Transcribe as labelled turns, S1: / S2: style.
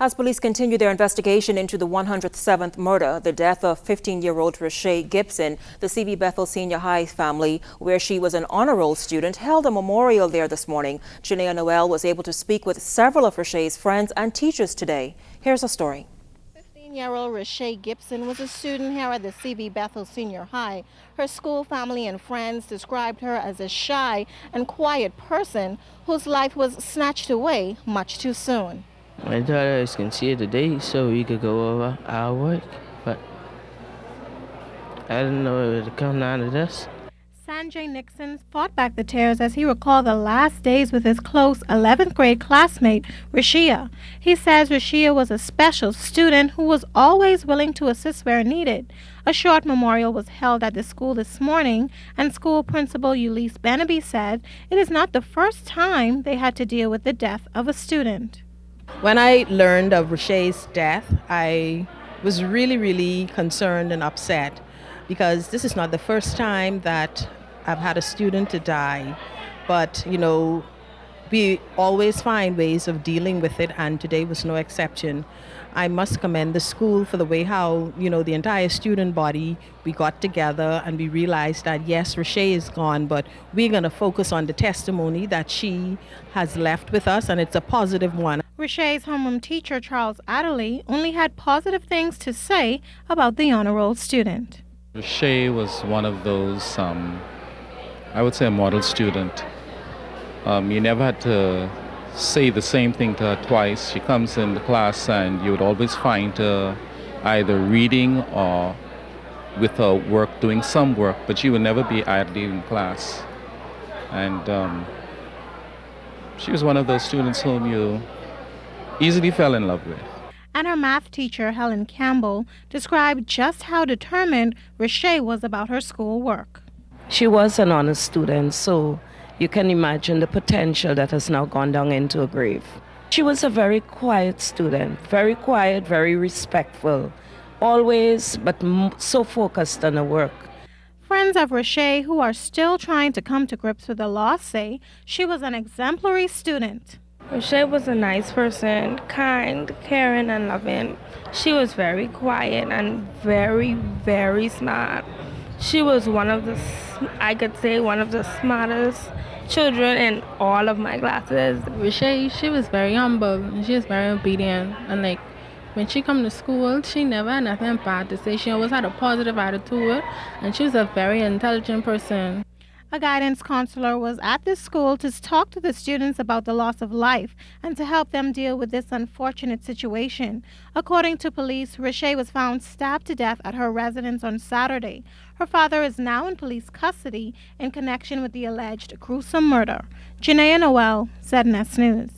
S1: As police continue their investigation into the 107th murder, the death of 15-year-old Reshea Gibson, the CV Bethel Sr High family, where she was an honor roll student, held a memorial there this morning. Genea and Noel was able to speak with several of Reshea's friends and teachers today. Here's a story.
S2: 15-year-old Reshea Gibson was a student here at the CV Bethel Sr High. Her school, family, and friends described her as a shy and quiet person whose life was snatched away much too soon.
S3: I thought I was considered today so we could go over our work, but I didn't know it would come down to this.
S2: Sanjay Nixon fought back the tears as he recalled the last days with his close 11th grade classmate, Richea. He says Richea was a special student who was always willing to assist where needed. A short memorial was held at the school this morning, and school principal Ulysses Benaby said it is not the first time they had to deal with the death of a student.
S4: When I learned of Reshea's death, I was really concerned and upset because this is not the first time that I've had a student to die. But, we always find ways of dealing with it, and today was no exception. I must commend the school for the way how, the entire student body, we got together and we realized that, yes, Reshea is gone, but we're going to focus on the testimony that she has left with us, and it's a positive one.
S2: Reshea's homeroom teacher, Charles Adderley, only had positive things to say about the honor roll student.
S5: Reshea was one of those, I would say, a model student. You never had to say the same thing to her twice. She comes in the class and you would always find her either reading or with her work, doing some work, but she would never be idly in class. And she was one of those students whom you easily fell in love with.
S2: And her math teacher, Helen Campbell, described just how determined Reshea was about her schoolwork.
S6: She was an honest student, so you can imagine the potential that has now gone down into a grave. She was a very quiet student, very quiet, very respectful, always, but so focused on her work.
S2: Friends of Reshea who are still trying to come to grips with the loss say she was an exemplary student.
S7: Reshea was a nice person, kind, caring, and loving. She was very quiet and very smart. She was one of the smartest children in all of my classes.
S8: Reshea, she was very humble and she was very obedient. And when she come to school, she never had nothing bad to say. She always had a positive attitude, and she was a very intelligent person.
S2: A guidance counselor was at the school to talk to the students about the loss of life and to help them deal with this unfortunate situation. According to police, Reshea was found stabbed to death at her residence on Saturday. Her father is now in police custody in connection with the alleged gruesome murder. Genea and Noel, ZNS News.